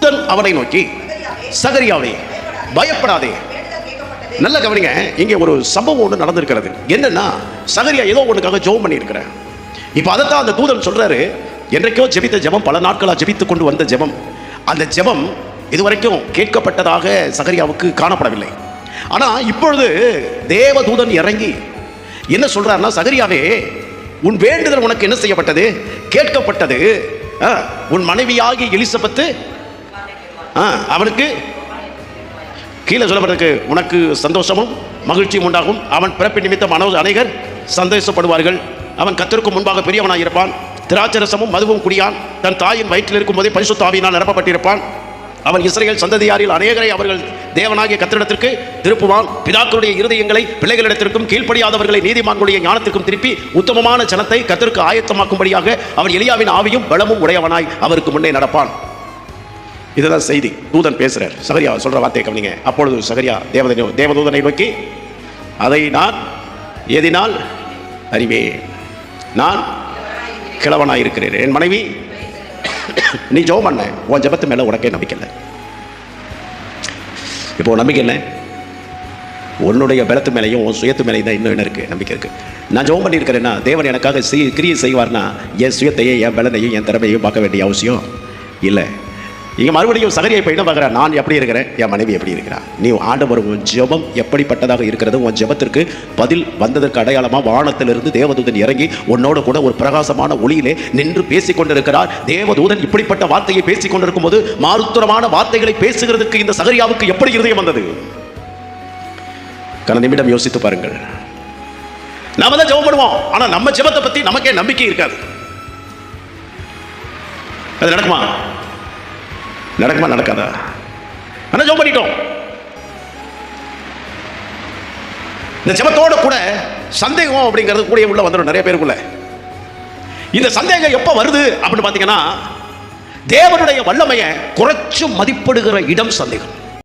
தூதன் அவனை நோக்கி, சகரியாவே பயப்படாதே. நல்ல கவனிங்க, இங்கே ஒரு சம்பவம் ஒன்று நடந்திருக்கிறது. என்னன்னா, சகரியா ஏதோ ஒன்றுக்காக ஜெபம் பண்ணி இருக்கிறேன். இப்போ அதைத்தான் அந்த தூதன் சொல்றாரு, என்றைக்கோ ஜெபித்த ஜெபம், பல நாட்களாக ஜெபித்து கொண்டு வந்த ஜெபம், அந்த ஜெபம் இதுவரைக்கும் கேட்கப்பட்டதாக சகரியாவுக்கு காணப்படவில்லை. ஆனால் இப்பொழுது தேவதூதன் இறங்கி என்ன சொல்றாருன்னா, சகரியாவே உன் வேண்டுதல் உனக்கு என்ன செய்யப்பட்டது, கேட்கப்பட்டது. உன் மனைவியாகி எலிசபெத்து அவனுக்கு கீழே சொல்லப்பட்டிருக்கு, உனக்கு சந்தோஷமும் மகிழ்ச்சியும் உண்டாகும். அவன் பிறப்பின் நிமித்தம் அநேகர் சந்தோஷப்படுவார்கள். அவன் கர்த்தருக்கு முன்பாக பெரியவனாக இருப்பான். திராட்சரசமும் மதுவும் குடியான். தன் தாயின் வயிற்றில் இருக்கும் போதே பரிசுத்த ஆவியினால் நிரப்பப்பட்டிருப்பான். அவன் இஸ்ரவேல் சந்ததியாரில் அநேகரை அவர்கள் தேவனாகிய கர்த்தரிடத்திற்கு திருப்புவான். பிதாக்களுடைய இருதயங்களை பிள்ளைகளிடத்திற்கும் கீழ்ப்படியாதவர்களை நீதிமான்களுடைய ஞானத்திற்கும் திருப்பி உத்தமமான ஜனத்தை கர்த்தருக்கு ஆயத்தமாக்கும்படியாக அவன் எலியாவின் ஆவியும் பலமும் உடையவனாய் அவருக்கு முன்னே நடப்பான். இதுதான் செய்தி. தூதன் பேசுறார். சகரியா சொல்ற வார்த்தையை கவனிங்க. அப்பொழுது சகரியா தேவதூதனை நோக்கி, அதை நான் எதினால் அறிவேன்? நான் கிழவனாயிருக்கிறேன். என் மனைவி நீ ஜெபம் பண்ண, உன் ஜெபத்து மேல உனக்கே நம்பிக்கை இல்லை. இப்போ நம்பிக்கை இல்லை, உன்னுடைய பலத்து மேலையும் உன் சுயத்து மேலையும் தான் இன்னும் என்ன இருக்கு, நம்பிக்கை இருக்கு. நான் ஜெபம் பண்ணியிருக்கிறேன்னா தேவன் எனக்காக கிரியை செய்வார்னா என் சுயத்தையும் என் பலனையும் என் திறமையும் பார்க்க வேண்டிய அவசியம் இல்லை. இங்கே மறுபடியும் சகரியை இப்போ என்ன பார்க்குறேன், நான் எப்படி இருக்கிறேன், என் மனைவி எப்படி இருக்கிறான். நீ ஆண்டவர் உன் ஜெபம் எப்படிப்பட்டதாக இருக்கிறது, உன் ஜெபத்திற்கு பதில் வந்ததற்கு அடையாளமாக வானத்திலிருந்து தேவதூதன் இறங்கி உன்னோட கூட ஒரு பிரகாசமான ஒளியிலே நின்று பேசிக் கொண்டிருக்கிறார். தேவதூதன் இப்படிப்பட்ட வார்த்தையை பேசிக் கொண்டிருக்கும் போது மாறுத்தரமான வார்த்தைகளை பேசுகிறதுக்கு இந்த சகரியாவுக்கு எப்படி இருதயம் வந்தது? கன நிமிடம் யோசித்து பாருங்கள். நாம தான் ஜெபம் பண்ணுவோம், ஆனால் நம்ம ஜெபத்தை பற்றி நமக்கே நம்பிக்கை இருக்காது. அது நடக்குமா நடக்காதா? ஆனா ஜெபம் பண்ணிட்டோம். இந்த ஜெபத்தோட கூட சந்தேகம் அப்படிங்கிறது கூட உள்ள வந்துடும் நிறைய பேருக்குள்ள. இந்த சந்தேகம் எப்ப வருது அப்படின்னு பாத்தீங்கன்னா, தேவனுடைய வல்லமையை குறைச்சு மதிப்பிடுகிற இடம் சந்தேகம்.